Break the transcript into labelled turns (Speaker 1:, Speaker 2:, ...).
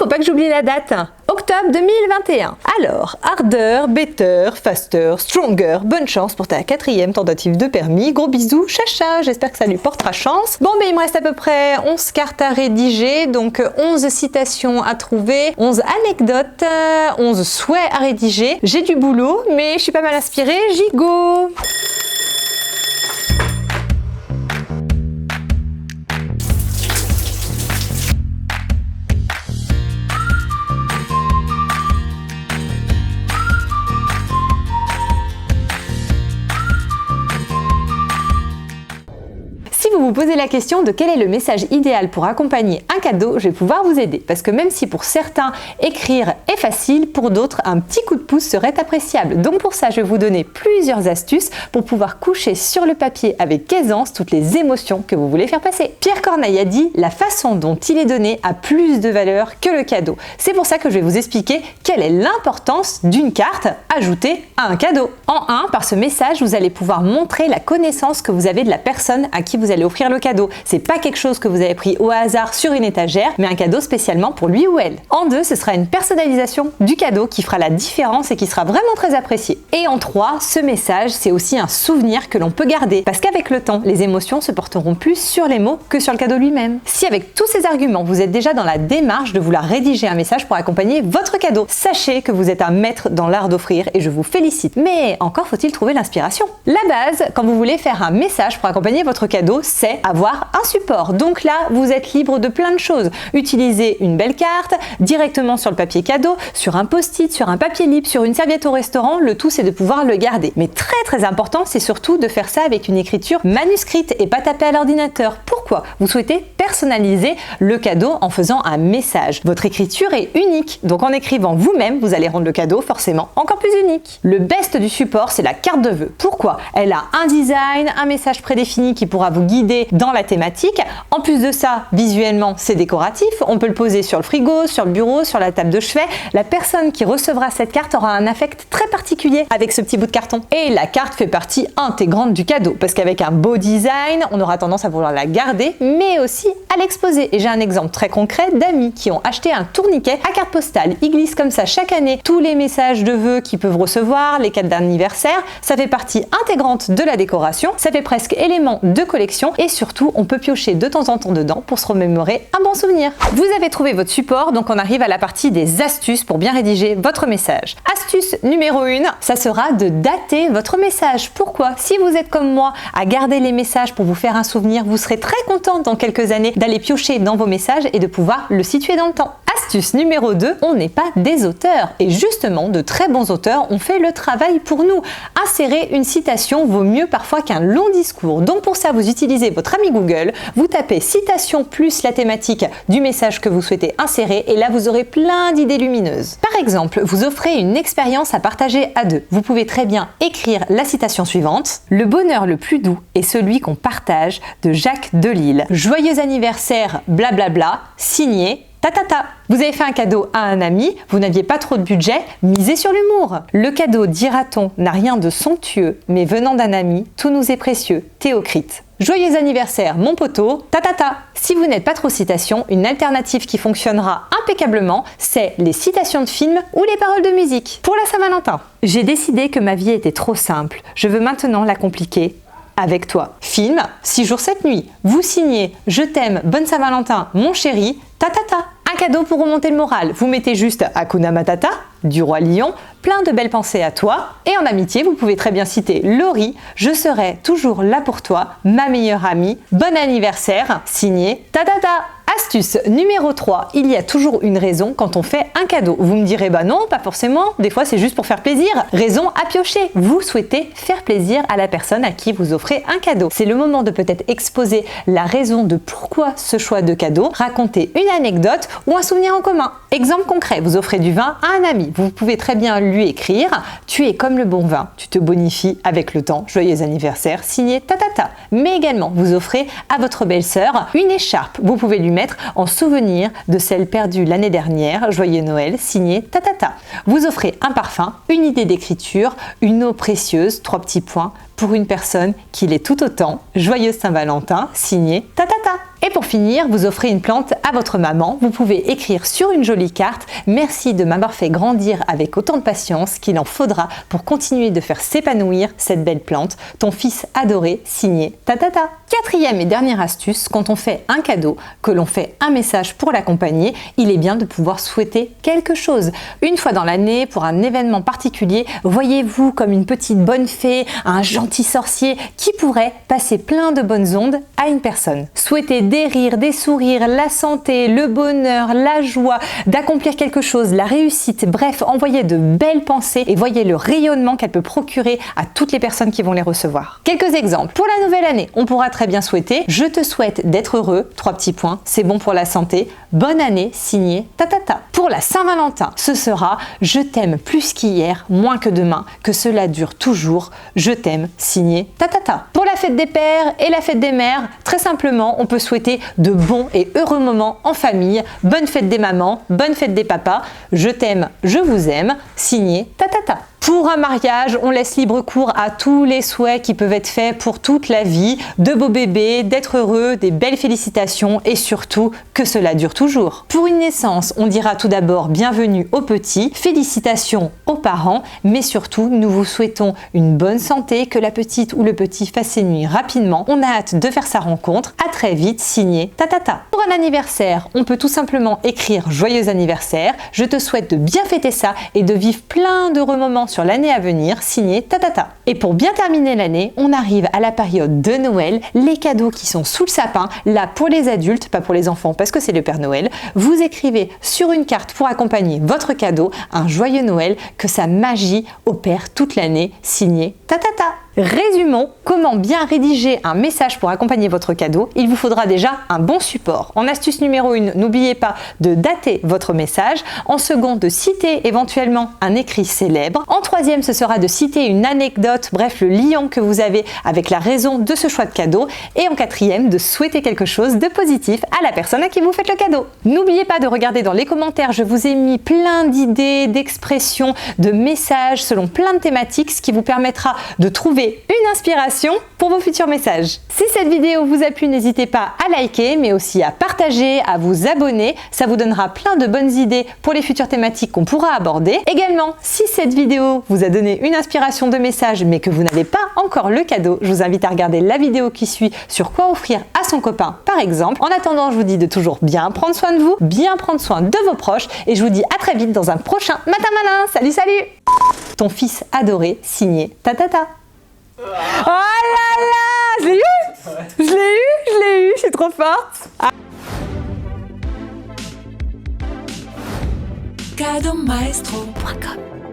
Speaker 1: faut pas que j'oublie la date. Octobre 2021. Alors, harder, better, faster, stronger. Bonne chance pour ta 4e tentative de permis. Gros bisous, chacha. J'espère que ça lui portera chance. Bon, mais il me reste à peu près 11 cartes à rédiger. Donc, 11 citations à trouver, 11 anecdotes, 11 souhaits à rédiger. J'ai du boulot, mais je suis pas mal inspirée. J'y go! Si vous vous posez la question de quel est le message idéal pour accompagner un cadeau, je vais pouvoir vous aider. Parce que même si pour certains, écrire est facile, pour d'autres, un petit coup de pouce serait appréciable. Donc pour ça, je vais vous donner plusieurs astuces pour pouvoir coucher sur le papier avec aisance toutes les émotions que vous voulez faire passer. Pierre Corneille a dit « La façon dont il est donné a plus de valeur que le cadeau ». C'est pour ça que je vais vous expliquer quelle est l'importance d'une carte ajoutée à un cadeau. En 1, par ce message, vous allez pouvoir montrer la connaissance que vous avez de la personne à qui vous allez offrir le cadeau. C'est pas quelque chose que vous avez pris au hasard sur une étagère, mais un cadeau spécialement pour lui ou elle. En 2, ce sera une personnalisation du cadeau qui fera la différence et qui sera vraiment très apprécié. Et en 3, ce message, c'est aussi un souvenir que l'on peut garder, parce qu'avec le temps, les émotions se porteront plus sur les mots que sur le cadeau lui-même. Si avec tous ces arguments, vous êtes déjà dans la démarche de vouloir rédiger un message pour accompagner votre cadeau, sachez que vous êtes un maître dans l'art d'offrir et je vous félicite. Mais encore faut-il trouver l'inspiration. La base, quand vous voulez faire un message pour accompagner votre cadeau, c'est avoir un support. Donc là, vous êtes libre de plein de choses. Utilisez une belle carte, directement sur le papier cadeau, sur un post-it, sur un papier libre, sur une serviette au restaurant, le tout c'est de pouvoir le garder. Mais très important, c'est surtout de faire ça avec une écriture manuscrite et pas taper à l'ordinateur. Pourquoi? Vous souhaitez personnaliser le cadeau en faisant un message. Votre écriture est unique, donc en écrivant vous-même, vous allez rendre le cadeau forcément encore plus unique. Le best du support, c'est la carte de vœux. Pourquoi? Elle a un design, un message prédéfini qui pourra vous guider dans la thématique. En plus de ça, visuellement, c'est décoratif. On peut le poser sur le frigo, sur le bureau, sur la table de chevet. La personne qui recevra cette carte aura un affect très particulier avec ce petit bout de carton. Et la carte fait partie intégrante du cadeau, parce qu'avec un beau design, on aura tendance à vouloir la garder, mais aussi à l'exposer. Et j'ai un exemple très concret d'amis qui ont acheté un tourniquet à carte postale. Ils glissent comme ça chaque année tous les messages de vœux qu'ils peuvent recevoir, les cartes d'anniversaire. Ça fait partie intégrante de la décoration. Ça fait presque élément de collection. Et surtout, on peut piocher de temps en temps dedans pour se remémorer un bon souvenir. Vous avez trouvé votre support, donc on arrive à la partie des astuces pour bien rédiger votre message. Astuce numéro 1, ça sera de dater votre message. Pourquoi? Si vous êtes comme moi à garder les messages pour vous faire un souvenir, vous serez très contente dans quelques années d'aller piocher dans vos messages et de pouvoir le situer dans le temps. Astuce numéro 2, on n'est pas des auteurs. Et justement, de très bons auteurs ont fait le travail pour nous. Insérer une citation vaut mieux parfois qu'un long discours. Donc pour ça, vous utilisez votre ami Google, vous tapez citation plus la thématique du message que vous souhaitez insérer et là vous aurez plein d'idées lumineuses. Par exemple, vous offrez une expérience à partager à deux. Vous pouvez très bien écrire la citation suivante. Le bonheur le plus doux est celui qu'on partage de Jacques Delisle. Joyeux anniversaire, blablabla, signé tatata. Vous avez fait un cadeau à un ami, vous n'aviez pas trop de budget, misez sur l'humour. Le cadeau, dira-t-on, n'a rien de somptueux, mais venant d'un ami, tout nous est précieux. Théocrite. Joyeux anniversaire, mon poteau, tatata. Si vous n'êtes pas trop citation, une alternative qui fonctionnera impeccablement, c'est les citations de films ou les paroles de musique. Pour la Saint-Valentin, j'ai décidé que ma vie était trop simple. Je veux maintenant la compliquer avec toi. Film, 6 jours 7 nuits. Vous signez Je t'aime, bonne Saint-Valentin, mon chéri, tatata. Un cadeau pour remonter le moral. Vous mettez juste Hakuna Matata, du Roi Lion, plein de belles pensées à toi. Et en amitié, vous pouvez très bien citer Laurie, je serai toujours là pour toi, ma meilleure amie, bon anniversaire, signé tatata. Astuce numéro 3, il y a toujours une raison quand on fait un cadeau. Vous me direz, bah non, pas forcément, des fois c'est juste pour faire plaisir. Raison à piocher, vous souhaitez faire plaisir à la personne à qui vous offrez un cadeau. C'est le moment de peut-être exposer la raison de pourquoi ce choix de cadeau, raconter une anecdote ou un souvenir en commun. Exemple concret, vous offrez du vin à un ami. Vous pouvez très bien lui écrire « Tu es comme le bon vin, tu te bonifies avec le temps, joyeux anniversaire, signé tatata ». Mais également, vous offrez à votre belle-sœur une écharpe. Vous pouvez lui mettre en souvenir de celle perdue l'année dernière, joyeux Noël, signé tatata. Vous offrez un parfum, une idée d'écriture, une eau précieuse, 3 petits points, pour une personne qui l'est tout autant, joyeuse Saint-Valentin, signé tatata. Et pour finir, vous offrez une plante à votre maman. Vous pouvez écrire sur une jolie carte « Merci de m'avoir fait grandir avec autant de patience qu'il en faudra pour continuer de faire s'épanouir cette belle plante. Ton fils adoré, signé Tatata ». Quatrième et dernière astuce, quand on fait un cadeau, que l'on fait un message pour l'accompagner, il est bien de pouvoir souhaiter quelque chose. Une fois dans l'année, pour un événement particulier, voyez-vous comme une petite bonne fée, un gentil sorcier qui pourrait passer plein de bonnes ondes à une personne. Souhaitez des rires, des sourires, la santé, le bonheur, la joie, d'accomplir quelque chose, la réussite, bref, envoyez de belles pensées et voyez le rayonnement qu'elle peut procurer à toutes les personnes qui vont les recevoir. Quelques exemples. Pour la nouvelle année, on pourra très bien souhaiter « Je te souhaite d'être heureux », 3 petits points, c'est bon pour la santé. Bonne année, signé Tatata. Pour la Saint-Valentin, ce sera « Je t'aime plus qu'hier, moins que demain, que cela dure toujours, je t'aime, signé Tatata ». Pour la fête des pères et la fête des mères, très simplement, on peut souhaiter de bons et heureux moments en famille. Bonne fête des mamans, bonne fête des papas, je t'aime, je vous aime, signé Tatata. Pour un mariage, on laisse libre cours à tous les souhaits qui peuvent être faits pour toute la vie, de beaux bébés, d'être heureux, des belles félicitations et surtout que cela dure toujours. Pour une naissance, on dira tout d'abord bienvenue aux petits, félicitations aux parents, mais surtout nous vous souhaitons une bonne santé, que la petite ou le petit fasse ses nuits rapidement. On a hâte de faire sa rencontre. À très vite, signé Tatata. Pour un anniversaire, on peut tout simplement écrire joyeux anniversaire. Je te souhaite de bien fêter ça et de vivre plein d'heureux moments sur l'année à venir, signé Tatata. Et pour bien terminer l'année, on arrive à la période de Noël, les cadeaux qui sont sous le sapin, là pour les adultes, pas pour les enfants parce que c'est le Père Noël. Vous écrivez sur une carte pour accompagner votre cadeau un joyeux Noël, que sa magie opère toute l'année, signé Tatata. Résumons comment bien rédiger un message pour accompagner votre cadeau. Il vous faudra déjà un bon support. En astuce numéro 1, n'oubliez pas de dater votre message. En second, de citer éventuellement un écrit célèbre. En troisième, ce sera de citer une anecdote, bref, le lien que vous avez avec la raison de ce choix de cadeau. Et en quatrième, de souhaiter quelque chose de positif à la personne à qui vous faites le cadeau. N'oubliez pas de regarder dans les commentaires, je vous ai mis plein d'idées, d'expressions, de messages selon plein de thématiques, ce qui vous permettra de trouver une inspiration pour vos futurs messages. Si cette vidéo vous a plu, n'hésitez pas à liker, mais aussi à partager, à vous abonner. Ça vous donnera plein de bonnes idées pour les futures thématiques qu'on pourra aborder. Également, si cette vidéo vous a donné une inspiration de message, mais que vous n'avez pas encore le cadeau, je vous invite à regarder la vidéo qui suit sur quoi offrir à son copain, par exemple. En attendant, je vous dis de toujours bien prendre soin de vous, bien prendre soin de vos proches, et je vous dis à très vite dans un prochain Matin Malin. Salut, salut! Ton fils adoré, signé Tatata. Oh là là, je l'ai eu, je suis trop forte.
Speaker 2: Cadeaumaestro.com